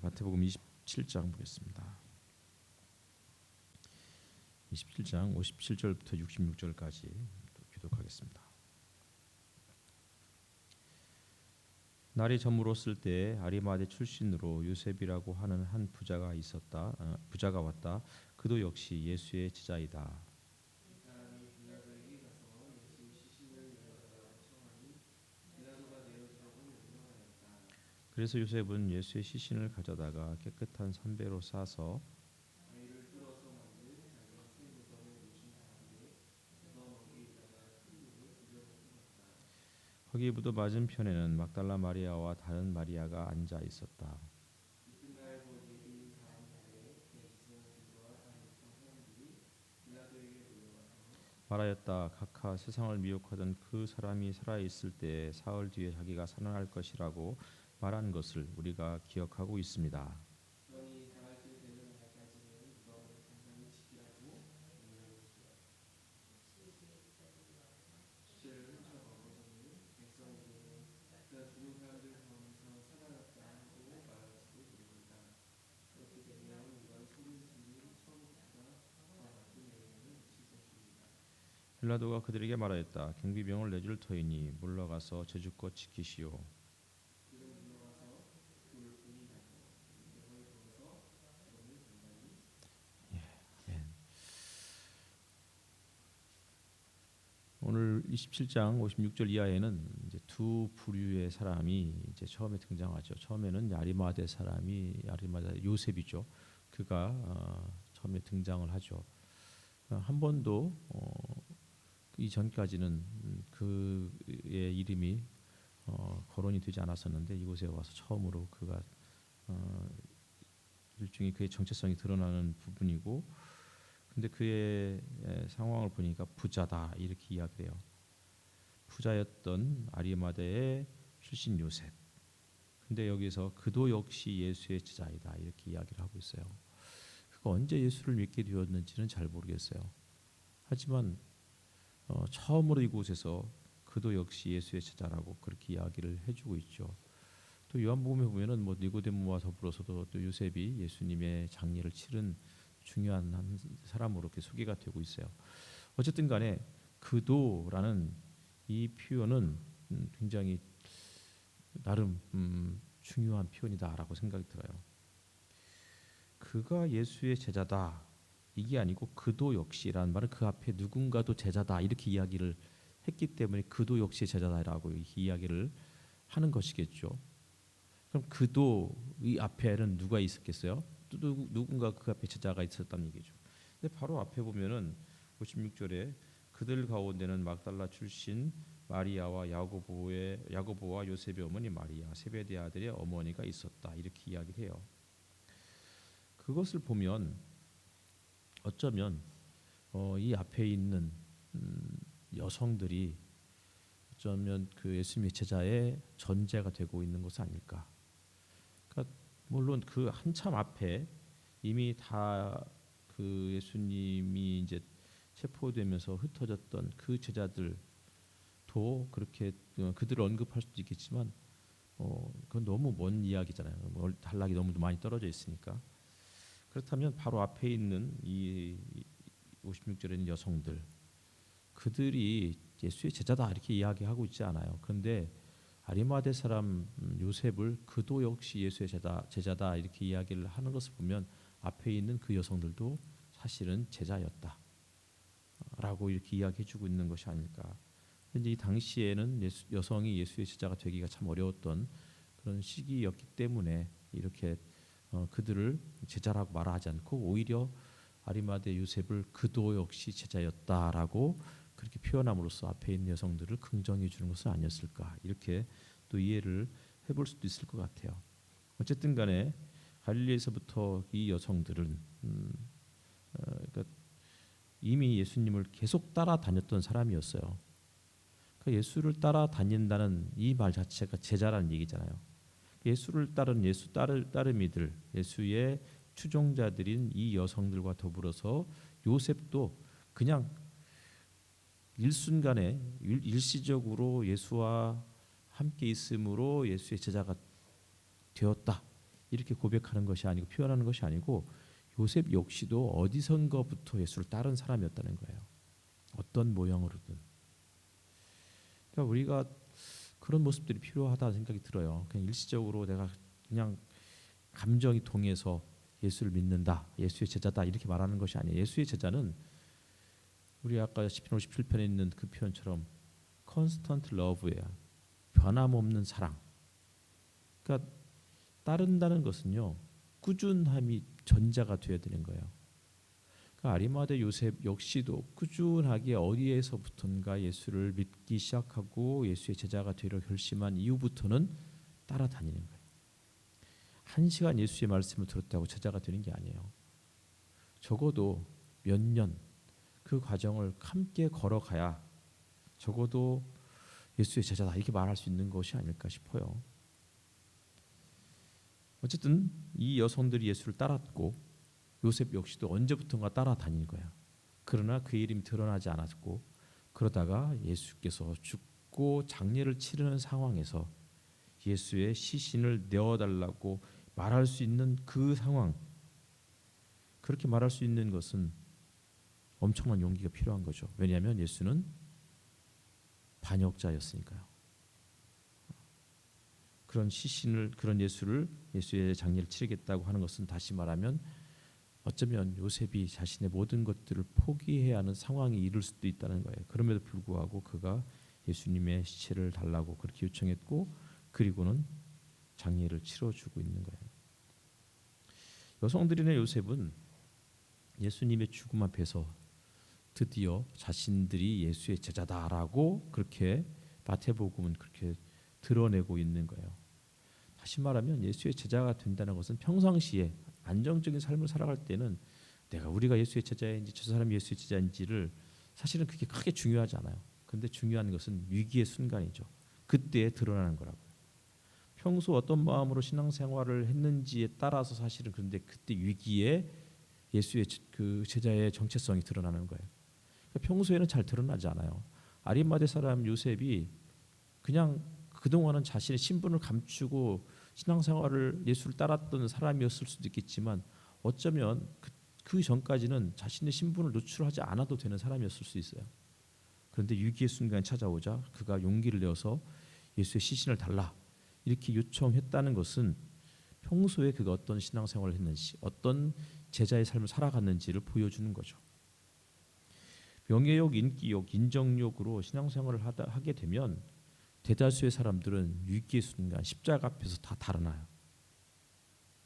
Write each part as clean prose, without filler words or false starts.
마태복음 27장 보겠습니다. 27장 57절부터 66절까지 교독하겠습니다. 날이 저물었을 때 아리마대 출신으로 요셉이라고 하는 한 부자가 왔다. 그도 역시 예수의 제자이다. 그래서 요셉은 예수의 시신을 가져다가 깨끗한 삼배로 싸서 거기 무덤 맞은편에는 막달라 마리아와 다른 마리아가 앉아 있었다. 말하였다. 각하 세상을 미혹하던 그 사람이 살아있을 때 사흘 뒤에 자기가 살아날 것이라고 말한 것을 우리가 기억하고 있습니다. 빌라도가 그들에게 말하였다. 경비병을 내줄 터이니 물러가서 제주껏 지키시오. 오늘 27장 56절 이하에는 이제 두 부류의 사람이 이제 처음에 등장하죠. 처음에는 아리마대 사람이 아리마대 요셉이죠. 그가 처음에 등장을 하죠. 한 번도 이 전까지는 그의 이름이 거론이 되지 않았었는데 이곳에 와서 처음으로 그가 일종의 그의 정체성이 드러나는 부분이고, 근데 그의 상황을 보니까 부자다 이렇게 이야기를 해요. 부자였던 아리마대의 출신 요셉. 근데 여기서 그도 역시 예수의 제자이다 이렇게 이야기를 하고 있어요. 그가 언제 예수를 믿게 되었는지는 잘 모르겠어요. 하지만 처음으로 이곳에서 그도 역시 예수의 제자라고 그렇게 이야기를 해주고 있죠. 또 요한복음에 보면은 뭐 니고데모와 더불어서도 또 요셉이 예수님의 장례를 치른 중요한 한 사람으로 이렇게 소개가 되고 있어요. 어쨌든 간에 그도라는 이 표현은 굉장히 나름 중요한 표현이다라고 생각이 들어요. 그가 예수의 제자다 이게 아니고 그도 역시라는 말은 그 앞에 누군가도 제자다 이렇게 이야기를 했기 때문에 그도 역시 제자다라고 이야기를 하는 것이겠죠. 그럼 그도 이 앞에는 누가 있었겠어요? 또 누군가 그 앞에 제자가 있었다는 얘기죠. 근데 바로 앞에 보면은 56절에 그들 가운데는 막달라 출신 마리아와 야고보와 요셉의 어머니 마리아, 세베대 아들의 어머니가 있었다 이렇게 이야기를 해요. 그것을 보면 어쩌면 이 앞에 있는 여성들이 어쩌면 그 예수님의 제자의 전제가 되고 있는 것이 아닐까. 그러니까 물론 그 한참 앞에 이미 다 그 예수님이 이제 체포되면서 흩어졌던 그 제자들도 그렇게 그들을 언급할 수도 있겠지만 그건 너무 먼 이야기잖아요. 단락이 너무 많이 떨어져 있으니까. 그렇다면 바로 앞에 있는 이 56절에 있는 여성들 그들이 예수의 제자다 이렇게 이야기하고 있지 않아요. 그런데 아리마대 사람 요셉을 그도 역시 예수의 제자다 이렇게 이야기를 하는 것을 보면 앞에 있는 그 여성들도 사실은 제자였다라고 이렇게 이야기해주고 있는 것이 아닐까. 근데 이 당시에는 여성이 예수의 제자가 되기가 참 어려웠던 그런 시기였기 때문에 이렇게 그들을 제자라고 말하지 않고 오히려 아리마대 요셉을 그도 역시 제자였다라고 그렇게 표현함으로써 앞에 있는 여성들을 긍정해 주는 것은 아니었을까 이렇게 또 이해를 해볼 수도 있을 것 같아요. 어쨌든 간에 갈릴리에서부터 이 여성들은 그러니까 이미 예수님을 계속 따라다녔던 사람이었어요. 그러니까 예수를 따라다닌다는 이 말 자체가 제자라는 얘기잖아요. 예수를 따른 예수 따르미들 예수의 추종자들인 이 여성들과 더불어서 요셉도 그냥 일순간에 일시적으로 예수와 함께 있음으로 예수의 제자가 되었다 이렇게 고백하는 것이 아니고 표현하는 것이 아니고 요셉 역시도 어디선가부터 예수를 따른 사람이었다는 거예요. 어떤 모양으로든. 그러니까 우리가 그런 모습들이 필요하다는 생각이 들어요. 그냥 일시적으로 내가 그냥 감정이 통해서 예수를 믿는다, 예수의 제자다 이렇게 말하는 것이 아니에요. 예수의 제자는 우리 아까 시편 57편에 있는 그 표현처럼 constant love예요. 변함없는 사랑. 그러니까 따른다는 것은요, 꾸준함이 전자가 되어야 되는 거예요. 그러니까 아리마대 요셉 역시도 꾸준하게 어디에서부턴가 예수를 믿기 시작하고 예수의 제자가 되려 결심한 이후부터는 따라다니는 거예요. 한 시간 예수의 말씀을 들었다고 제자가 되는 게 아니에요. 적어도 몇 년 그 과정을 함께 걸어가야 적어도 예수의 제자다 이렇게 말할 수 있는 것이 아닐까 싶어요. 어쨌든 이 여성들이 예수를 따랐고 요셉 역시도 언제부턴가 따라다닌 거야. 그러나 그의 이름이 드러나지 않았고 그러다가 예수께서 죽고 장례를 치르는 상황에서 예수의 시신을 내어달라고 말할 수 있는 그 상황, 그렇게 말할 수 있는 것은 엄청난 용기가 필요한 거죠. 왜냐하면 예수는 반역자였으니까요. 그런 시신을, 그런 예수의 장례를 치르겠다고 하는 것은 다시 말하면 어쩌면 요셉이 자신의 모든 것들을 포기해야 하는 상황이 이를 수도 있다는 거예요. 그럼에도 불구하고 그가 예수님의 시체를 달라고 그렇게 요청했고 그리고는 장례를 치러주고 있는 거예요. 여성들이나 요셉은 예수님의 죽음 앞에서 드디어 자신들이 예수의 제자다라고 그렇게 마태복음은 그렇게 드러내고 있는 거예요. 다시 말하면 예수의 제자가 된다는 것은 평상시에 안정적인 삶을 살아갈 때는 우리가 예수의 제자인지 저 사람이 예수의 제자인지를 사실은 그게 크게 중요하지 않아요. 그런데 중요한 것은 위기의 순간이죠. 그때에 드러나는 거라고요. 평소 어떤 마음으로 신앙생활을 했는지에 따라서 사실은 그런데 그때 위기에 예수의 그 제자의 정체성이 드러나는 거예요. 그러니까 평소에는 잘 드러나지 않아요. 아리마대 사람 요셉이 그냥 그동안은 자신의 신분을 감추고 신앙생활을 예수를 따랐던 사람이었을 수도 있겠지만 어쩌면 그 전까지는 자신의 신분을 노출하지 않아도 되는 사람이었을 수 있어요. 그런데 위기의 순간이 찾아오자 그가 용기를 내어서 예수의 시신을 달라 이렇게 요청했다는 것은 평소에 그가 어떤 신앙생활을 했는지 어떤 제자의 삶을 살아갔는지를 보여주는 거죠. 명예욕, 인기욕, 인정욕으로 신앙생활을 하게 되면 대다수의 사람들은 위기의 순간 십자가 앞에서 다 달아나요.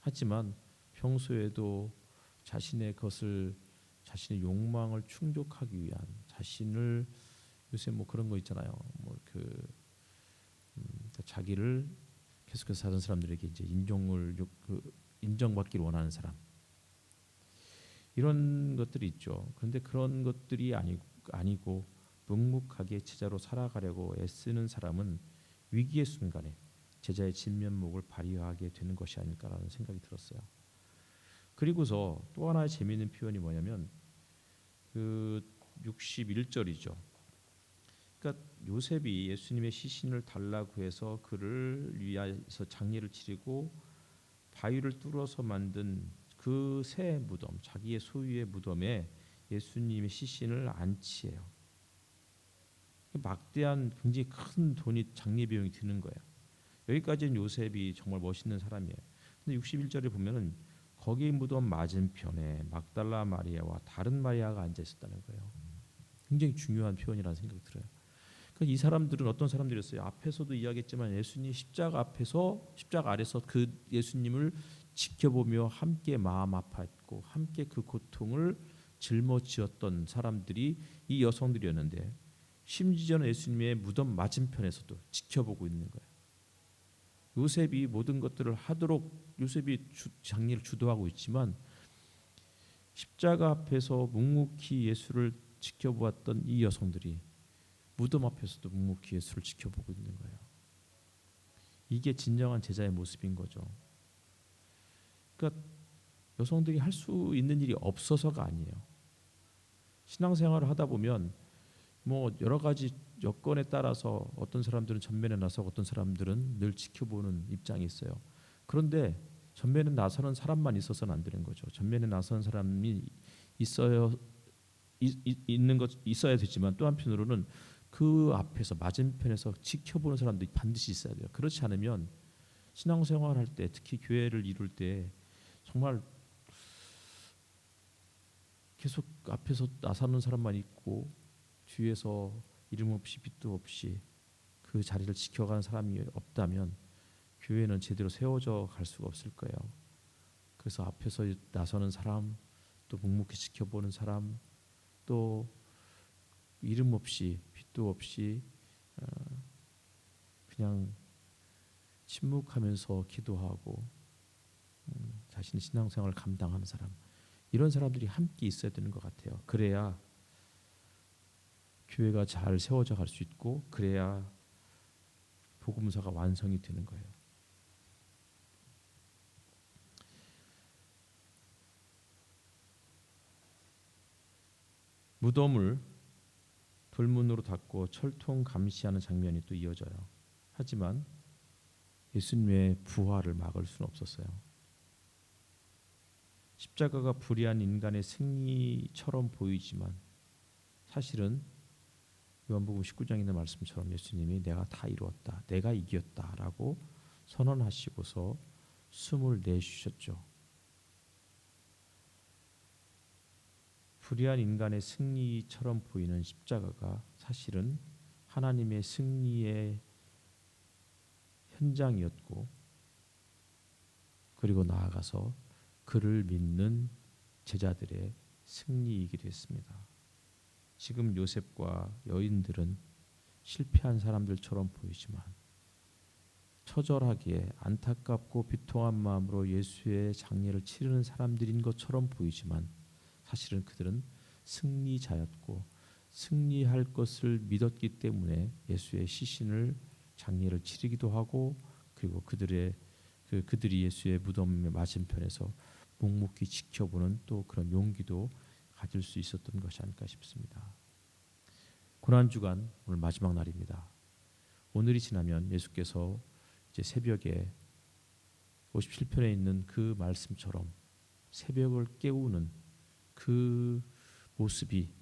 하지만 평소에도 자신의 욕망을 충족하기 위한 자신을 요새 뭐 그런 거 있잖아요. 자기를 계속해서 사는 사람들에게 이제 인정받기를 원하는 사람 이런 것들이 있죠. 그런데 그런 것들이 아니고 묵묵하게 제자로 살아가려고 애쓰는 사람은 위기의 순간에 제자의 진면목을 발휘하게 되는 것이 아닐까라는 생각이 들었어요. 그리고서 또 하나의 재미있는 표현이 뭐냐면 그 61절이죠. 그러니까 요셉이 예수님의 시신을 달라고 해서 그를 위해서 장례를 치르고 바위를 뚫어서 만든 그 새 무덤, 자기의 소유의 무덤에 예수님의 시신을 안치해요. 막대한 굉장히 큰 돈이 장례 비용이 드는 거예요. 여기까지는 요셉이 정말 멋있는 사람이에요. 근데 61절에 보면은 거기 무덤 맞은편에 막달라 마리아와 다른 마리아가 앉아 있었다는 거예요. 굉장히 중요한 표현이라는 생각이 들어요. 그러니까 이 사람들은 어떤 사람들이었어요? 앞에서도 이야기했지만 예수님 십자가 아래서 그 예수님을 지켜보며 함께 마음 아파했고 함께 그 고통을 짊어지었던 사람들이 이 여성들이었는데 심지어는 예수님의 무덤 맞은편에서도 지켜보고 있는 거예요. 요셉이 모든 것들을 하도록 요셉이 장례를 주도하고 있지만 십자가 앞에서 묵묵히 예수를 지켜보았던 이 여성들이 무덤 앞에서도 묵묵히 예수를 지켜보고 있는 거예요. 이게 진정한 제자의 모습인 거죠. 그러니까 여성들이 할 수 있는 일이 없어서가 아니에요. 신앙생활을 하다 보면 뭐 여러 가지 여건에 따라서 어떤 사람들은 전면에 나서고 어떤 사람들은 늘 지켜보는 입장이 있어요. 그런데 전면에 나서는 사람만 있어서는 안 되는 거죠. 전면에 나서는 사람이 있는 것 있어야 되지만 또 한편으로는 그 앞에서 맞은편에서 지켜보는 사람들이 반드시 있어야 돼요. 그렇지 않으면 신앙생활할 때 특히 교회를 이룰 때 정말 계속 앞에서 나서는 사람만 있고 뒤에서 이름 없이 빛도 없이 그 자리를 지켜가는 사람이 없다면 교회는 제대로 세워져 갈 수가 없을 거예요. 그래서 앞에서 나서는 사람, 또 묵묵히 지켜보는 사람, 또 이름 없이 빛도 없이 그냥 침묵하면서 기도하고 자신의 신앙생활을 감당하는 사람, 이런 사람들이 함께 있어야 되는 것 같아요. 그래야 교회가 잘 세워져 갈 수 있고 그래야 복음서가 완성이 되는 거예요. 무덤을 돌문으로 닫고 철통 감시하는 장면이 또 이어져요. 하지만 예수님의 부활을 막을 수는 없었어요. 십자가가 불의한 인간의 승리처럼 보이지만 사실은 요한복음 19장에 있는 말씀처럼 예수님이 내가 다 이루었다, 내가 이겼다라고 선언하시고서 숨을 내쉬셨죠. 불의한 인간의 승리처럼 보이는 십자가가 사실은 하나님의 승리의 현장이었고, 그리고 나아가서 그를 믿는 제자들의 승리이기도 했습니다. 지금 요셉과 여인들은 실패한 사람들처럼 보이지만 처절하기에 안타깝고 비통한 마음으로 예수의 장례를 치르는 사람들인 것처럼 보이지만 사실은 그들은 승리자였고 승리할 것을 믿었기 때문에 예수의 시신을 장례를 치르기도 하고, 그리고 그들이 예수의 무덤의 맞은편에서 묵묵히 지켜보는 또 그런 용기도 가질 수 있었던 것이 아닐까 싶습니다. 고난 주간 오늘 마지막 날입니다. 오늘이 지나면 예수께서 이제 새벽에 57편에 있는 그 말씀처럼 새벽을 깨우는 그 모습이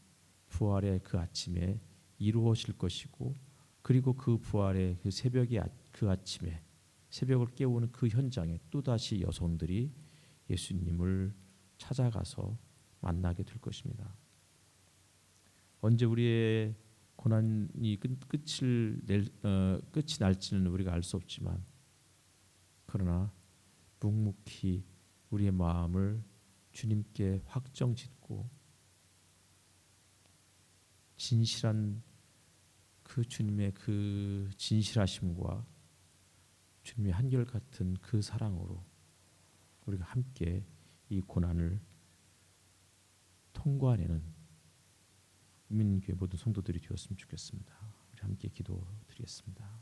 부활의 그 아침에 이루어질 것이고, 그리고 그 부활의 그 새벽의 그 아침에 새벽을 깨우는 그 현장에 또다시 여성들이 예수님을 찾아가서 만나게 될 것입니다. 언제 우리의 고난이 끝이 날지는 우리가 알 수 없지만, 그러나 묵묵히 우리의 마음을 주님께 확정짓고 진실한 그 주님의 그 진실하심과 주님의 한결같은 그 사랑으로 우리가 함께 이 고난을 통과해내는 국민교회 모든 성도들이 되었으면 좋겠습니다. 우리 함께 기도드리겠습니다.